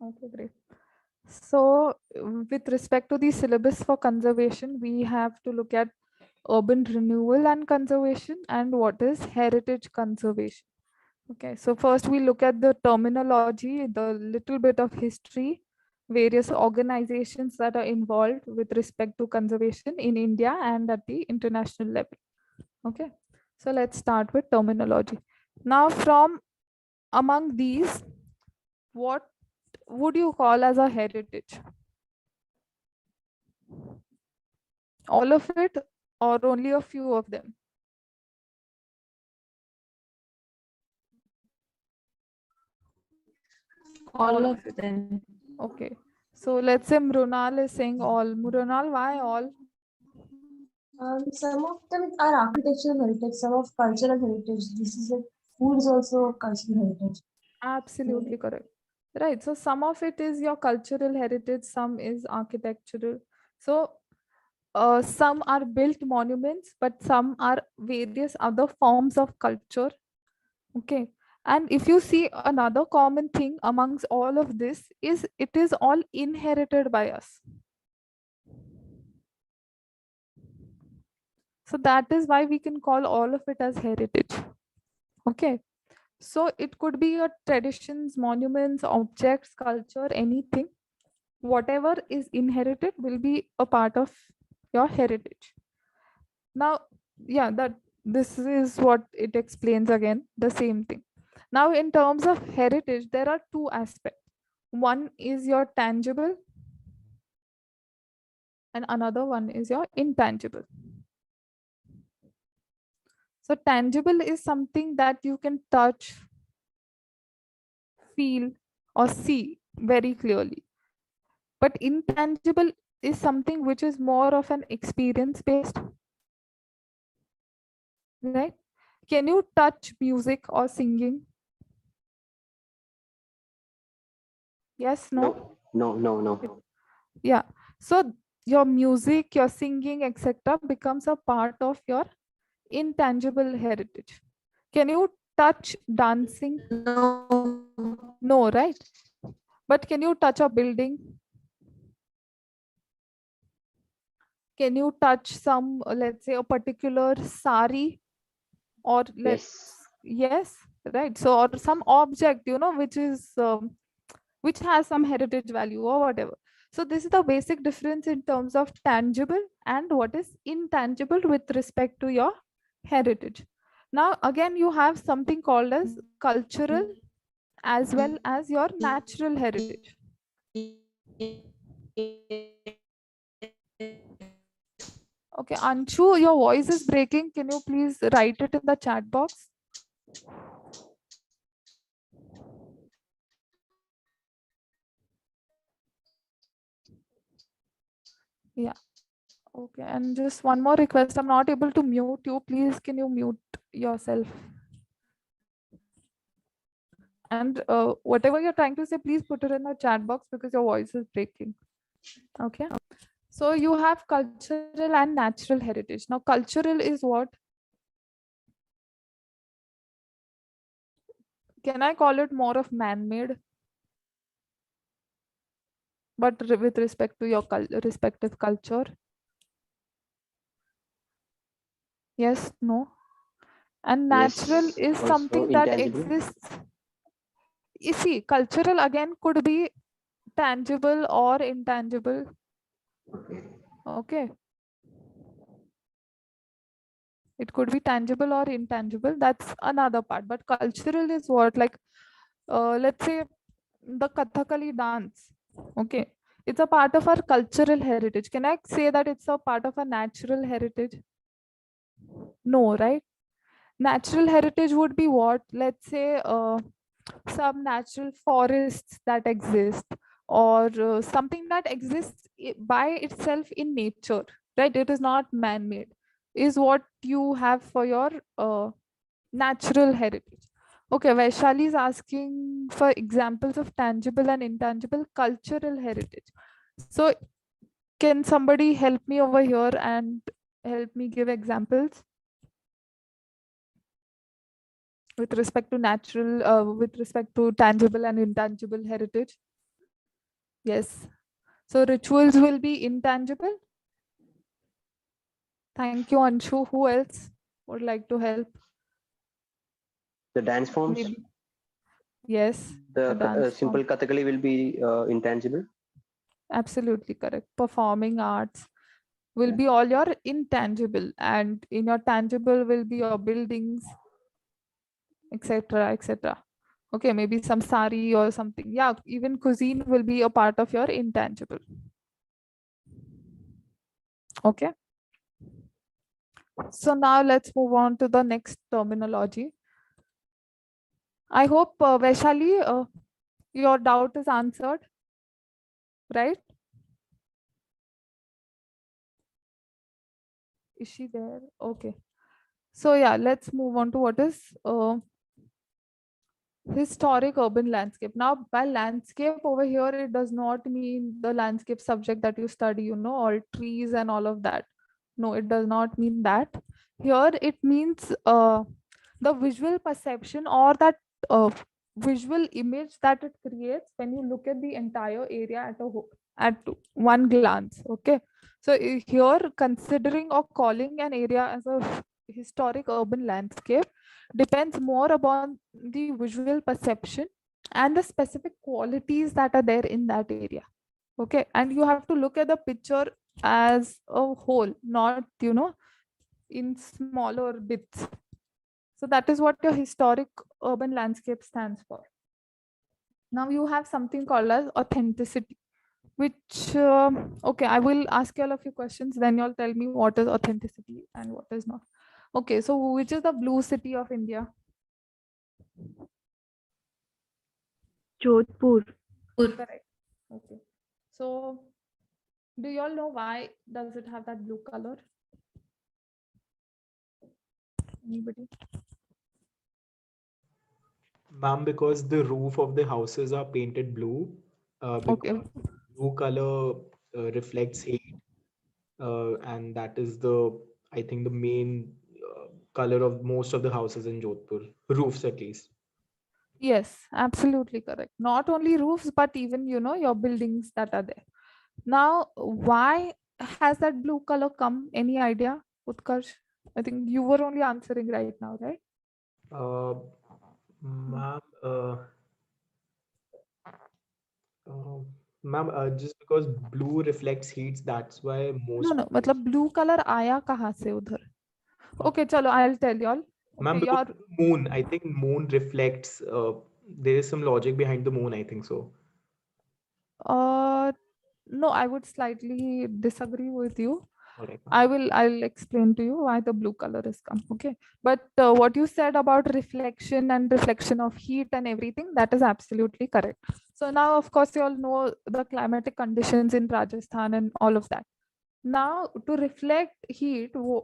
Okay, great. So, with respect to the syllabus for conservation, we have to look at urban renewal and conservation and what is heritage conservation. Okay, so first we look at the terminology, the little bit of history, various organizations that are involved with respect to conservation in India and at the international level. Okay, so let's start with terminology. Now, from among these, what would you call as a heritage? All of it or only a few of them? All of them. Okay. So let's say Mrunal is saying all. Mrunal, why all? Some of them are architectural heritage, some of cultural heritage. This is a food is also cultural heritage. Absolutely correct. Right. So some of it is your cultural heritage, some is architectural. So some are built monuments, but some are various other forms of culture. Okay. And if you see another common thing amongst all of this is it is all inherited by us. So that is why we can call all of it as heritage. Okay. So it could be your traditions, monuments, objects, culture, anything. Whatever is inherited will be a part of your heritage. Now, yeah, that this is what it explains again, the same thing. Now, in terms of heritage, there are two aspects. One is your tangible, and another one is your intangible. So, tangible is something that you can touch, feel, or see very clearly. But intangible is something which is more of an experience based, right? Can you touch music or singing? Yes, no? No. Yeah. So your music, your singing, etc., becomes a part of your intangible heritage. Can you touch dancing? No. No, right? But can you touch a building? Can you touch some, let's say, a particular sari, or Yes. yes, right? So, or some object, which is which has some heritage value or whatever. So this is the basic difference in terms of tangible and what is intangible with respect to your heritage. Now again, you have something called as cultural as well as your natural heritage. Okay, Anshu, your voice is breaking. Can you please write it in the chat box? Yeah. Okay, and just one more request. I'm not able to mute you. Please, can you mute yourself? And whatever you're trying to say, please put it in the chat box because your voice is breaking. Okay. So you have cultural and natural heritage. Now, cultural is what? Can I call it more of man-made? But with respect to your respective culture? Yes, no. And natural Yes. is Also something that intangible. exists. You see, cultural again could be tangible or intangible. Okay. Okay. It could be tangible or intangible. That's another part. But cultural is what? Like, let's say the Kathakali dance. Okay. It's a part of our cultural heritage. Can I say that it's a part of a natural heritage? No, right? Natural heritage would be what? Let's say some natural forests that exist, or something that exists by itself in nature, right? It is not man-made, is what you have for your natural heritage. Okay, Vaishali is asking for examples of tangible and intangible cultural heritage. So can somebody help me over here and help me give examples with respect to natural, with respect to tangible and intangible heritage? Yes. So rituals will be intangible. Thank you, Anshu. Who else would like to help? The dance forms, Maybe. Yes, the the dance simple form. Kathakali will be intangible. Absolutely correct. Performing arts will Yeah. be all your intangible, and in your tangible will be your buildings, etc., etc. Okay, maybe some sari or something. Yeah, even cuisine will be a part of your intangible. Okay. So now let's move on to the next terminology. I hope Vaishali, your doubt is answered, right? Is she there? Okay. So yeah, let's move on to what is historic urban landscape. Now, by landscape over here, it does not mean the landscape subject that you study, all trees and all of that. No, it does not mean that. Here, it means the visual perception or that uh, visual image that it creates when you look at the entire area at one glance. Okay. So here, considering or calling an area as a historic urban landscape depends more upon the visual perception and the specific qualities that are there in that area. Okay, and you have to look at the picture as a whole, not in smaller bits. So that is what your historic urban landscape stands for. Now you have something called as authenticity, which okay, I will ask you all a few questions, then you'll tell me what is authenticity and what is not. Okay, so which is the blue city of India? Jodhpur. Correct. Okay. So do you all know why does it have that blue color? Anybody? Ma'am, because the roof of the houses are painted blue, Okay. because blue color reflects heat, and that is I think, the main color of most of the houses in Jodhpur, roofs at least. Yes, absolutely correct. Not only roofs, but even your buildings that are there. Now, why has that blue color come? Any idea, Utkarsh? I think you were only answering right now, right? Uh, Ma'am, uh, ma'am, just because blue reflects heat, that's why No, most no. people. मतलब blue color आया कहाँ से उधर? Okay, चलो, I'll tell you all. Ma'am, Okay, because your of the moon, I think moon reflects. There is some logic behind the moon, I think so. uh no, I would slightly disagree with you. All right. I'll explain to you why the blue color is come. Okay, but what you said about reflection and reflection of heat and everything, that is absolutely correct. So now, of course, you all know the climatic conditions in Rajasthan and all of that. Now, to reflect heat, or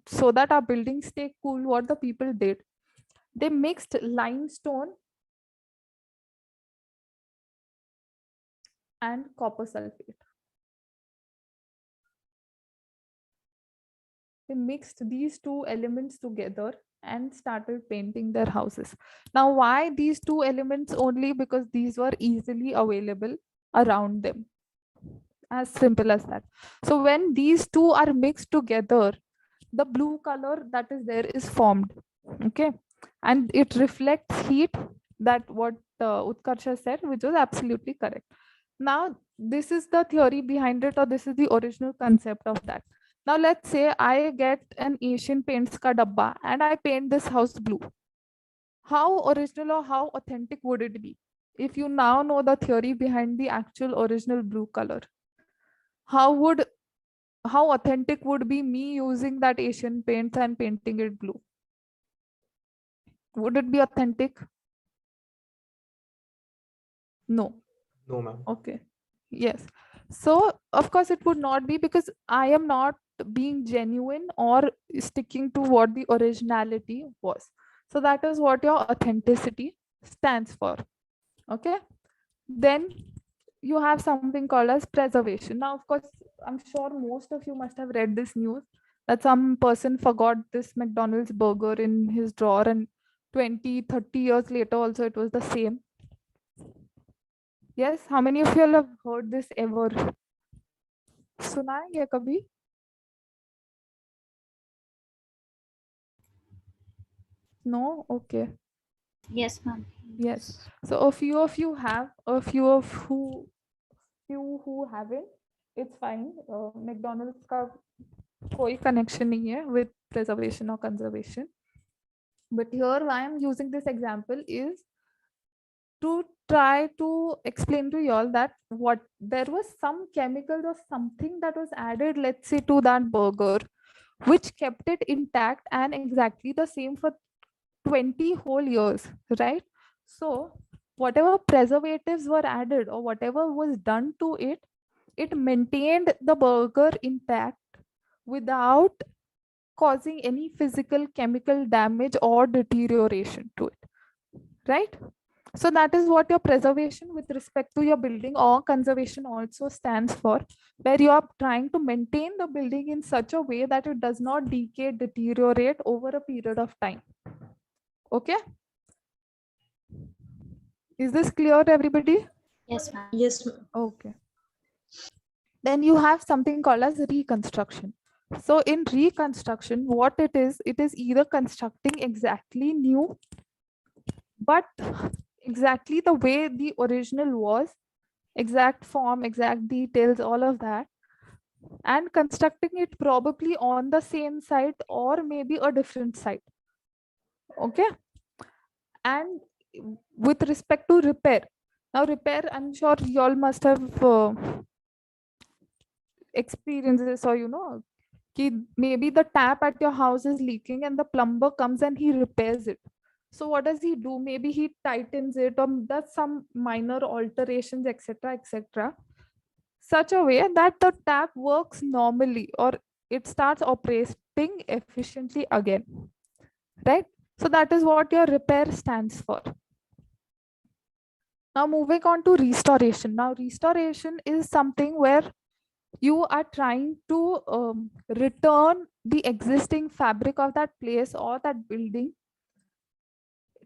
so that our buildings stay cool, what the people did, they mixed limestone and copper sulfate. They mixed these two elements together and started painting their houses. Now, why these two elements only? Because these were easily available around them. As simple as that. So when these two are mixed together, the blue color that is there is formed. Okay, and it reflects heat. That what Utkarsha said, which was absolutely correct. Now, this is the theory behind it, or this is the original concept of that. Now, let's say I get an Asian Paints ka dabba and I paint this house blue. How original or how authentic would it be if you now know the theory behind the actual original blue color? How would how authentic would be me using that Asian paints and painting it blue? Would it be authentic? No. No, ma'am. Okay. Yes. So, of course, it would not be, because I am not being genuine or sticking to what the originality was. So, that is what your authenticity stands for. Okay. Then you have something called as preservation. Now, of course, I'm sure most of you must have read this news that some person forgot this McDonald's burger in his drawer, and 20, 30 years later, also, it was the same. Yes, how many of you all have heard this ever? सुना है क्या कभी? No? Okay. Yes, ma'am. Yes. So a few of you have, a few of who haven't. It's fine. McDonald's का कोई connection नहीं है with preservation or conservation. But here why I'm using this example is to try to explain to you all that what there was some chemical or something that was added, let's say, to that burger, which kept it intact and exactly the same for 20 whole years, right? So whatever preservatives were added or whatever was done to it, it maintained the burger intact without causing any physical chemical damage or deterioration to it, right? So that is what your preservation with respect to your building or conservation also stands for, where you are trying to maintain the building in such a way that it does not decay, deteriorate over a period of time. Okay? Is this clear to everybody? Yes, ma'am. Yes, ma'am. Okay. Then you have something called as reconstruction. So in reconstruction, what it is either constructing exactly new, but exactly the way the original was, exact form, exact details, all of that, and constructing it probably on the same site or maybe a different site. Okay. And with respect to repair, now repair, I'm sure you all must have experiences, or maybe the tap at your house is leaking and the plumber comes and he repairs it. So what does he do? Maybe he tightens it or does some minor alterations, etc., such a way that the tap works normally or it starts operating efficiently again, right? So that is what your repair stands for. Now moving on to restoration. Now restoration is something where you are trying to return the existing fabric of that place or that building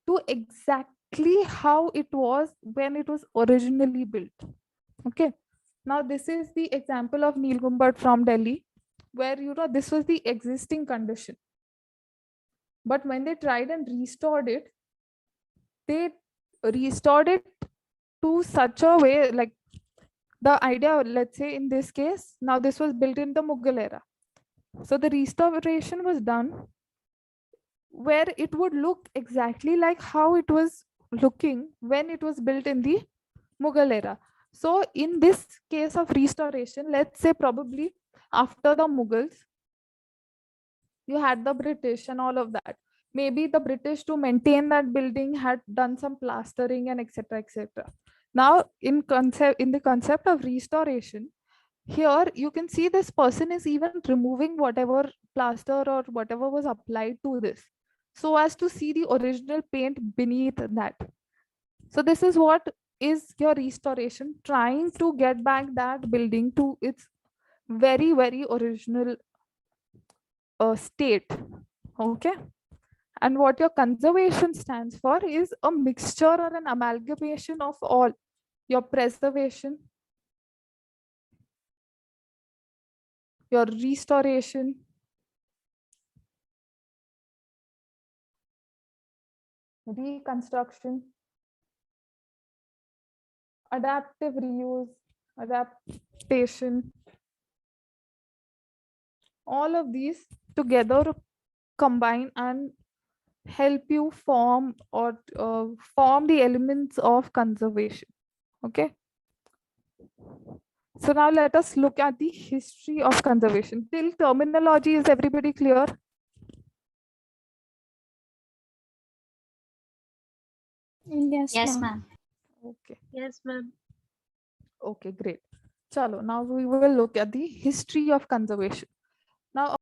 to exactly how it was when it was originally built. Okay. Now this is the example of Neel Gumbad from Delhi, where this was the existing condition. But when they tried and restored it, they restored it to such a way, like the idea, let's say in this case, now this was built in the Mughal era. So the restoration was done where it would look exactly like how it was looking when it was built in the Mughal era. So in this case of restoration, let's say probably after the Mughals, you had the British and all of that. Maybe the British, to maintain that building, had done some plastering and etc. Now in the concept of restoration, here you can see this person is even removing whatever plaster or whatever was applied to this, so as to see the original paint beneath that. So this is what is your restoration, trying to get back that building to its very, very original state. Okay. And what your conservation stands for is a mixture or an amalgamation of all your preservation, your restoration, reconstruction, adaptive reuse, adaptation, all of these together combine and help you form or form the elements of conservation. Okay. So now let us look at the history of conservation. Till terminology, is everybody clear? Yes, ma'am. Okay. Yes, ma'am. Okay, great. Chalo, now we will look at the history of conservation. Now,